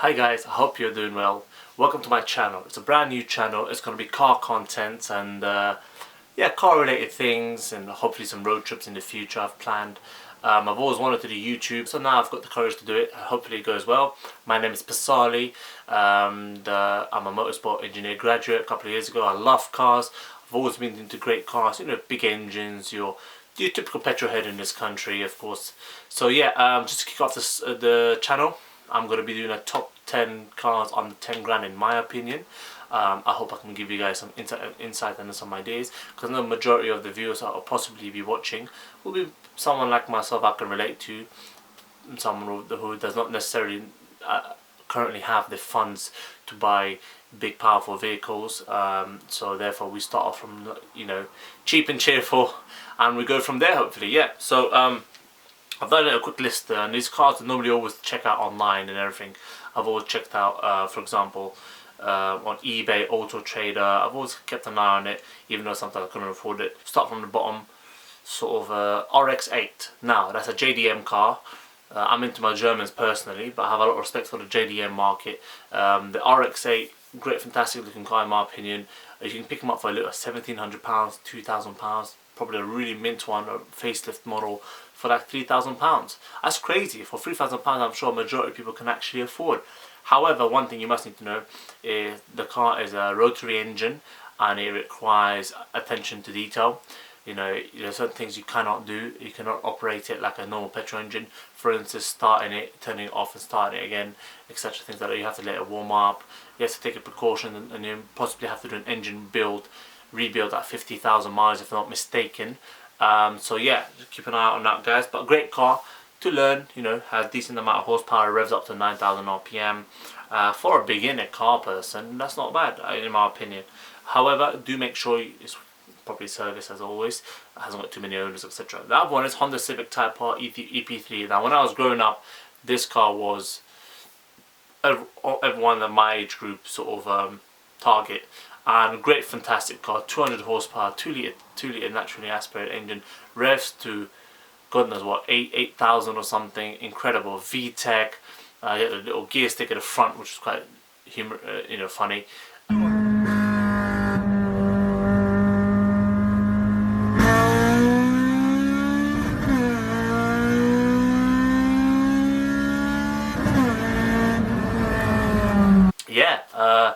Hi guys, I hope you're doing well. Welcome to my channel. It's a brand new channel. It's going to be car content and yeah, car related things and hopefully some road trips in the future I've planned. I've always wanted to do YouTube, so now I've got the courage to do it. Hopefully it goes well. My name is Pasali and I'm a motorsport engineer graduate a couple of years ago. I love cars. I've always been into great cars, you know, big engines, your typical petrol head in this country, of course. So yeah, just to kick off the channel, I'm going to be doing a top 10 cars under 10 grand in my opinion. I hope I can give you guys some insight and some ideas, because the majority of the viewers I'll possibly be watching will be someone like myself I can relate to, someone who does not necessarily currently have the funds to buy big powerful vehicles, so therefore we start off from, you know, cheap and cheerful and we go from there hopefully. Yeah, so I've done a quick list and these cars I normally always check out online and everything. I've always checked out, for example, on eBay, Auto Trader. I've always kept an eye on it, even though sometimes I couldn't afford it. Start from the bottom, sort of RX-8. Now, that's a JDM car. I'm into my Germans personally, but I have a lot of respect for the JDM market. The RX-8, great, fantastic looking car in my opinion. You can pick them up for a little £1,700, £2,000. Probably a really mint one, a facelift model, for like £3,000. That's crazy. For £3,000 I'm sure a majority of people can actually afford. However, one thing you must need to know is the car is a rotary engine and it requires attention to detail. You know, there's certain things you cannot do. You cannot operate it like a normal petrol engine. For instance, starting it, turning it off and starting it again, etc. Things like that. You have to let it warm up. You have to take a precaution and you possibly have to do an engine rebuild at 50,000 miles if I'm not mistaken. So yeah, just keep an eye out on that guys. But a great car to learn, you know, has decent amount of horsepower, revs up to 9,000 RPM. For a beginner car person, that's not bad in my opinion. However, do make sure it's properly serviced as always. It hasn't got too many owners, etc. The other one is Honda Civic Type R EP3. Now when I was growing up, this car was everyone in my age group sort of target. And great, fantastic car, 200 horsepower, 2 litre naturally aspirated engine, revs to God knows what, 8,000 or something, incredible. VTEC, you had a little gear stick at the front, which is quite you know, funny. Yeah,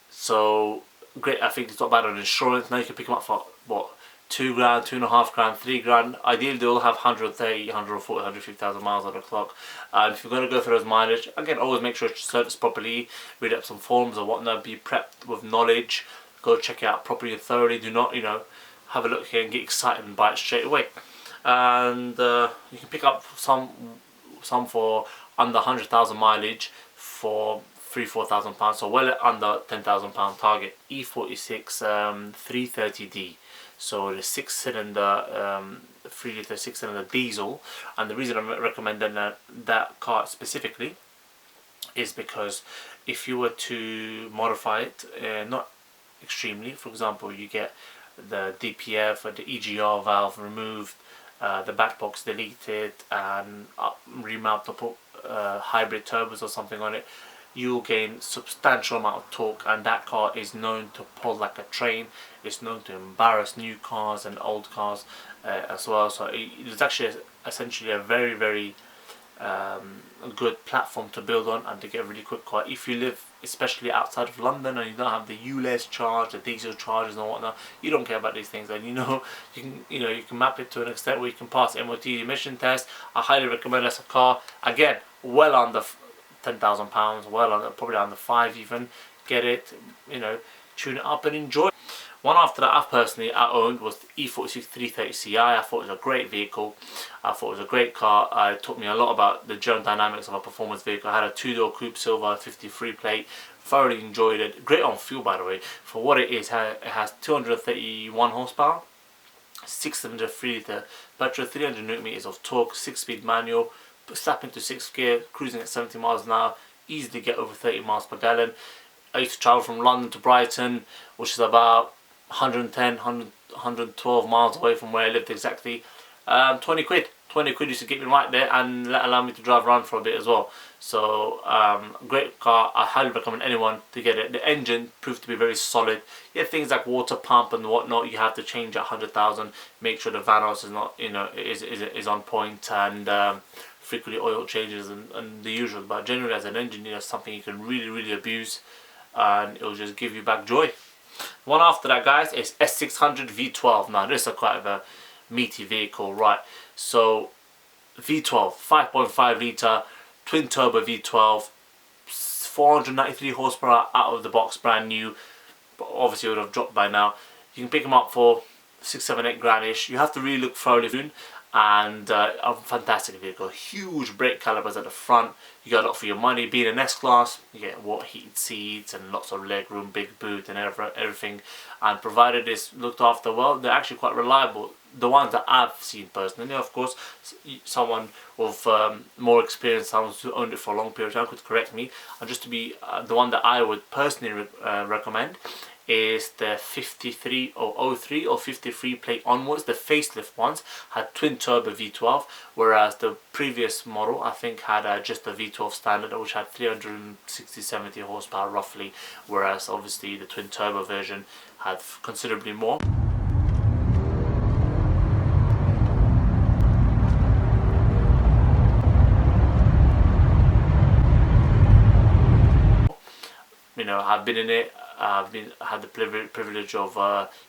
so great. I think it's not bad on insurance. Now you can pick them up for what, 2 grand, 2.5 grand, 3 grand. Ideally they all have 130, 140, 150,000 miles on the clock. And if you're going to go for those mileage, again, always make sure it's serviced properly, read up some forms or whatnot, be prepped with knowledge, go check it out properly and thoroughly. Do not, you know, have a look here and get excited and buy it straight away. And you can pick up some for under 100,000 mileage for £3,000-4,000, so well under £10,000 target. E46 330D, so the 6-cylinder 3 litre 6-cylinder diesel. And the reason I'm recommending that car specifically is because if you were to modify it, not extremely, for example, you get the DPF or the EGR valve removed, the back box deleted, and remount to put hybrid turbos or something on it, you'll gain substantial amount of torque. And that car is known to pull like a train. It's known to embarrass new cars and old cars as well. So it's actually essentially a very good platform to build on and to get a really quick car. If you live especially outside of London and you don't have the ULEZ charge, the diesel charges and whatnot, you don't care about these things, and you know you can map it to an extent where you can pass MOT emission test. I highly recommend as a car. Again, well under £10,000, well under, probably under 5 even. Get it, you know, tune it up and enjoy. One after that I owned was the E46 330Ci. I thought it was a great vehicle. I thought it was a great car. It taught me a lot about the general dynamics of a performance vehicle. I had a 2-door coupe silver 53 plate. Thoroughly enjoyed it. Great on fuel, by the way. For what it is, it has 231 horsepower, 6-cylinder 3 litre petrol, 300 Newton meters of torque, 6-speed manual. Slap into 6th gear, cruising at 70 miles an hour, easily get over 30 miles per gallon. I used to travel from London to Brighton, which is about 110, 112 miles away from where I lived exactly. 20 quid 20 quid used to get me right there and allow me to drive around for a bit as well. So great car. I highly recommend anyone to get it. The engine proved to be very solid. Yeah, things like water pump and whatnot you have to change at 100,000. Make sure the Vanos is not, you know, is on point, and frequently oil changes and the usual. But generally, as an engineer, something you can really abuse, and it'll just give you back joy. One after that, guys, is S600 V12. Now this is quite a meaty vehicle, right? So V12, 5.5 litre twin turbo V12, 493 horsepower out of the box, brand new. But obviously it would have dropped by now. You can pick them up for 6, 7, 8 grand ish. You have to really look thoroughly soon. And a fantastic vehicle. Huge brake calipers at the front. You got a lot for your money. Being an S-Class, you get water heated seats and lots of leg room, big boot and everything. And provided it's looked after well, they're actually quite reliable. The ones that I've seen personally, of course, someone with more experience, someone who owned it for a long period of time could correct me. And just to be the one that I would personally recommend is the 53 or 03 or 53 plate onwards. The facelift ones had twin turbo V12, whereas the previous model I think had just the V12 standard, which had 360-70 horsepower roughly, whereas obviously the twin turbo version had considerably more. You know, I've been in it. I've had the privilege of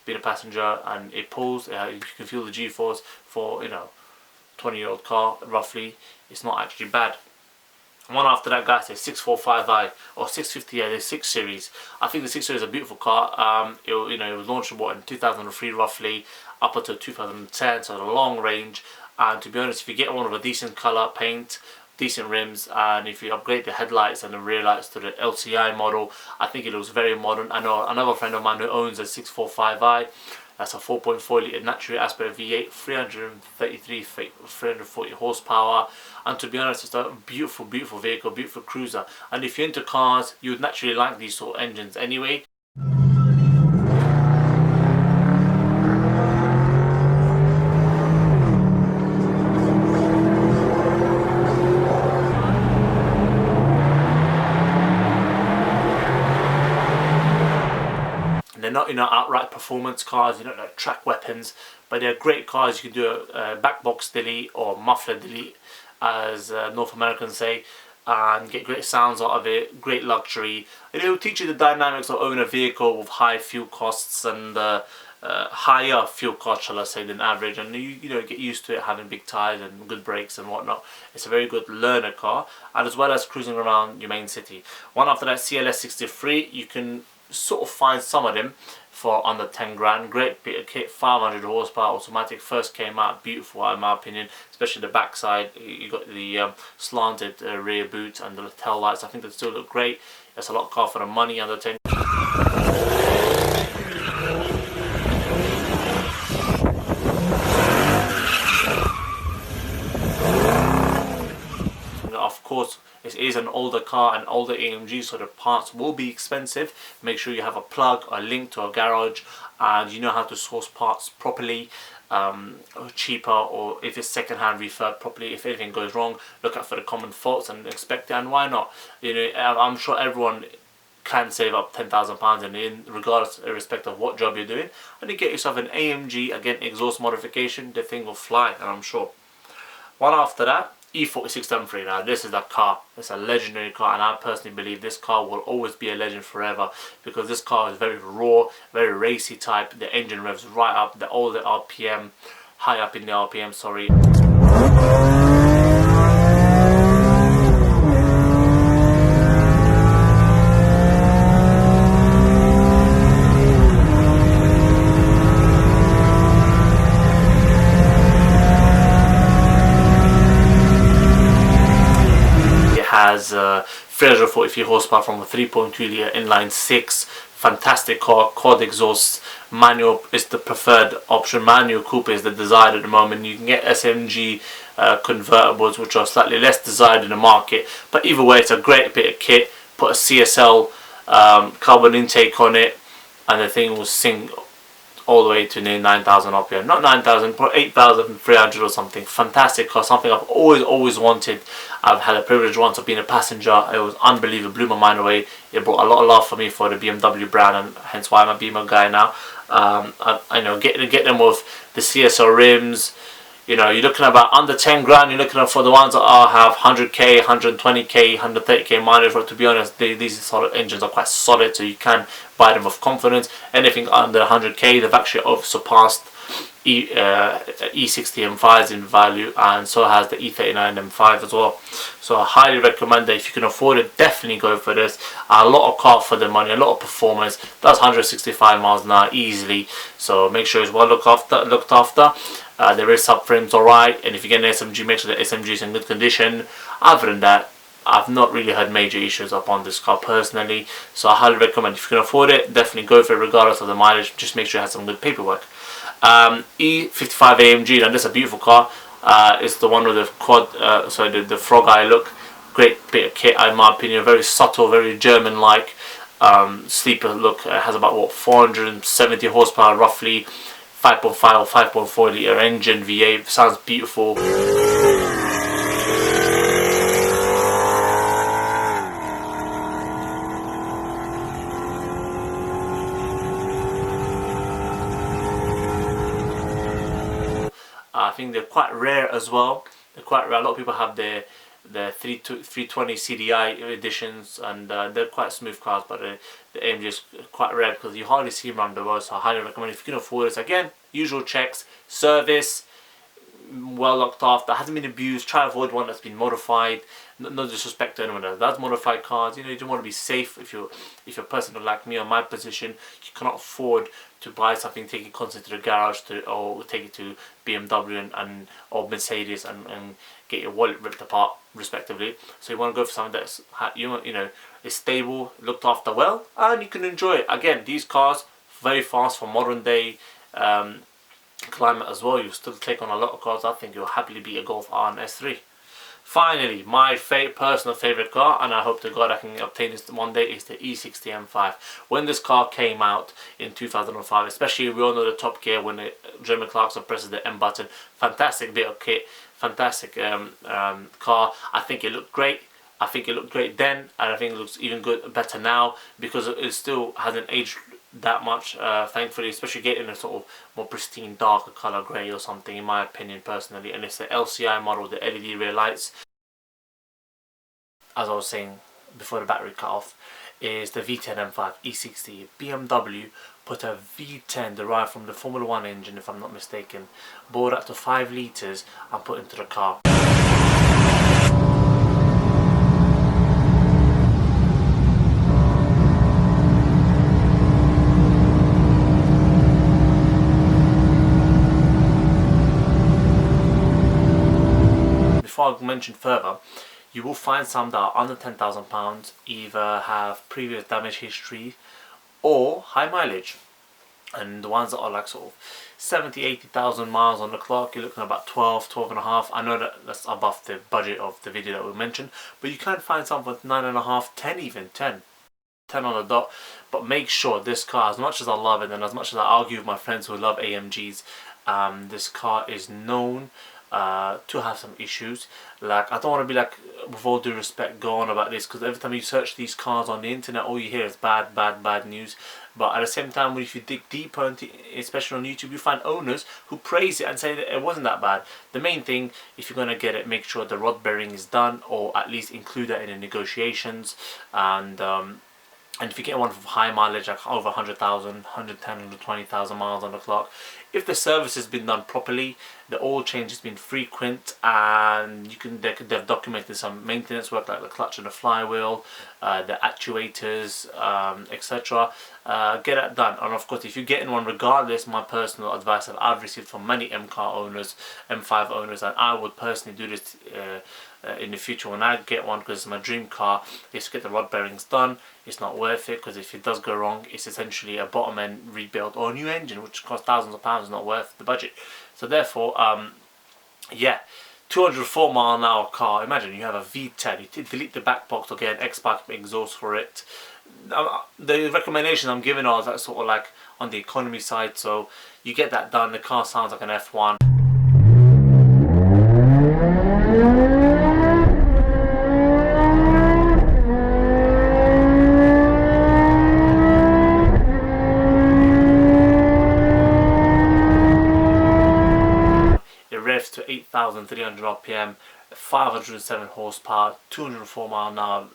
being a passenger, and it pulls. You can feel the G-force for, you know, 20-year-old car roughly. It's not actually bad. One after that, guys, is 645i or 650. Yeah, the 6 Series. I think the 6 Series is a beautiful car. It was launched in 2003 roughly, up until 2010, so a long range. And to be honest, if you get one with a decent colour paint, decent rims, and if you upgrade the headlights and the rear lights to the LCI model, I think it looks very modern. I know another friend of mine who owns a 645i. That's a 4.4 litre naturally aspirated V8, 340 horsepower, and to be honest, it's a beautiful vehicle, beautiful cruiser. And if you're into cars, you would naturally like these sort of engines anyway. They're not, you know, outright performance cars, you know, like track weapons, but they're great cars. You can do a back box delete or muffler delete, as North Americans say, and get great sounds out of it, great luxury. And it will teach you the dynamics of owning a vehicle with high fuel costs and higher fuel costs, shall I say, than average, and you know, get used to it having big tires and good brakes and whatnot. It's a very good learner car, and as well as cruising around your main city. One after that, CLS 63, you can sort of find some of them for under 10 grand. Great bit of kit, 500 horsepower automatic, first came out, beautiful in my opinion, especially the backside. You got the slanted rear boot and the tail lights. I think they still look great. It's a lot of car for the money, under 10. Of course, it is an older car, an older AMG, so the parts will be expensive. Make sure you have a plug or a link to a garage, and you know how to source parts properly, cheaper, or if it's second-hand refurb properly. If anything goes wrong, look out for the common faults and expect it. And why not? You know, I'm sure everyone can save up £10,000 in regardless, irrespective of what job you're doing, and you get yourself an AMG, again exhaust modification, the thing will fly, and I'm sure. One after that, E46M3. Now this is a car, it's a legendary car, and I personally believe this car will always be a legend forever, because this car is very raw, very racy type. The engine revs right up, all the RPM, high up in the RPM, sorry. Has 343 horsepower from a 3.2 litre inline 6. Fantastic car, quad exhaust, manual is the preferred option. Manual coupe is the desired at the moment. You can get SMG convertibles, which are slightly less desired in the market, but either way, it's a great bit of kit. Put a CSL carbon intake on it, and the thing will sing all the way to near 9,000 RPM. Not 9,000, but 8,300 or something. Fantastic car, something I've always wanted. I've had the privilege once of being a passenger. It was unbelievable, blew my mind away. It brought a lot of love for me for the BMW brand, and hence why I'm a Beamer guy now. I know get them with the CSR rims. You know, you're looking at about under 10 grand. You're looking at for the ones that have 100k, 120k, 130k mileage. But to be honest, these solid engines are quite solid, so you can buy them with confidence. Anything under 100k, they've actually surpassed E60 M5s in value, and so has the E39 M5 as well. So I highly recommend that if you can afford it, definitely go for this. A lot of car for the money, a lot of performance. Does 165 miles an hour easily, so make sure it's well looked after. There is subframes alright, and if you get an SMG, make sure the SMG is in good condition. Other than that, I've not really had major issues upon this car personally, so I highly recommend if you can afford it, definitely go for it regardless of the mileage. Just make sure it has some good paperwork. E55 AMG, and this is a beautiful car. It's the one with the quad, the frog eye look. Great bit of kit in my opinion, very subtle, very German-like sleeper look. It has about 470 horsepower roughly, 5.5 or 5.4 litre engine, V8, sounds beautiful. I think they're quite rare as well. They're quite rare. A lot of people have the 320 CDI editions, and they're quite smooth cars, but the AMG is quite rare because you hardly see them around the world. So I highly recommend if you can afford this. Again, usual checks, service, well looked after, hasn't been abused. Try to avoid one that's been modified. No disrespect to anyone that does modified cars. You know, you don't want to be safe. If you're a person like me or my position, you cannot afford to buy something, take it constantly to the garage or take it to BMW and or Mercedes and get your wallet ripped apart respectively. So you want to go for something that's is stable, looked after well, and you can enjoy it. Again, these cars very fast for modern day climate as well. You still take on a lot of cars. I think you'll happily beat a Golf R and S3. Finally, my personal favourite car, and I hope to God I can obtain this one day, is the E60 M5. When this car came out in 2005, especially we all know the Top Gear when Jeremy Clarkson presses the M button, fantastic bit of kit, fantastic car. I think it looked great. I think it looked great then, and I think it looks even better now because it still hasn't aged that much, thankfully, especially getting a sort of more pristine darker colour grey or something, in my opinion personally. And it's the LCI model, the LED rear lights. As I was saying before the battery cut off, is the V10 M5 E60. BMW put a V10 derived from the Formula 1 engine, if I'm not mistaken, bored up to 5 litres and put into the car. Before I mention further, you will find some that are under £10,000, either have previous damage history or high mileage. And the ones that are like sort of 70,000-80,000 miles on the clock, you're looking at about 12 and a half. I know that's above the budget of the video that we mentioned, but you can find some with 9.5, 10 even, 10 on the dot. But make sure this car, as much as I love it and as much as I argue with my friends who love AMGs, this car is known to have some issues. Like, I don't want to be like, with all due respect, go on about this, because every time you search these cars on the internet, all you hear is bad news. But at the same time, if you dig deeper into, especially on YouTube, you find owners who praise it and say that it wasn't that bad. The main thing, if you're going to get it, make sure the rod bearing is done, or at least include that in the negotiations. And if you get one with high mileage, like over 100,000, 110, 120,000 miles on the clock, if the service has been done properly, the oil change has been frequent, and they've documented some maintenance work like the clutch and the flywheel, the actuators, etc. Get that done. And of course, if you're getting one, regardless, my personal advice that I've received from many M-car owners, M5 owners, and I would personally do this in the future when I get one, because it's my dream car, is to get the rod bearings done. It's not worth it, because if it does go wrong, it's essentially a bottom end rebuild or a new engine, which costs thousands of pounds, not worth the budget. So therefore, yeah, 204 mile an hour car. Imagine you have a V10, you delete the back box or get an X-Pack exhaust for it. the recommendation I'm giving are that sort of like on the economy side, so you get that done. The car sounds like an F1. It revs to 8,300 RPM, 507 horsepower, 204 mile an hour,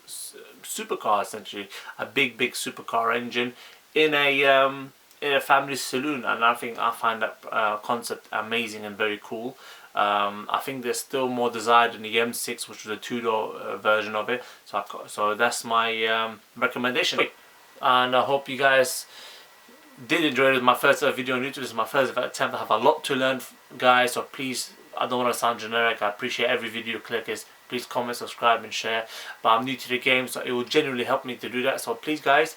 supercar essentially, a big supercar engine in a family saloon, and I find that concept amazing and very cool. I think there's still more desired in the M6, which was a two-door version of it. So that's my recommendation, and I hope you guys did enjoy it. My first video on YouTube. This is my first attempt. I have a lot to learn, guys, so please, I don't want to sound generic. I appreciate every video you click. Please comment, subscribe and share. But I'm new to the game, so it will genuinely help me to do that. So please guys,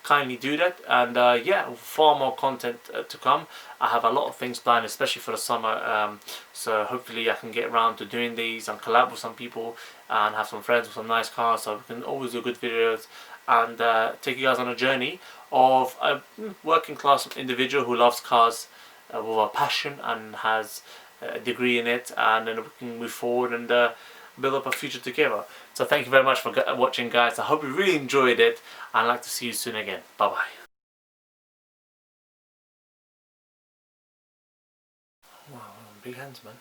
kindly do that. And yeah, far more content to come. I have a lot of things planned, especially for the summer. So hopefully I can get around to doing these and collab with some people and have some friends with some nice cars, so we can always do good videos and take you guys on a journey of a working class individual who loves cars with a passion and has a degree in it, and then we can move forward and build up a future together. So thank you very much for watching, guys. I hope you really enjoyed it, and I'd like to see you soon again. Bye bye. Wow, big hands, man.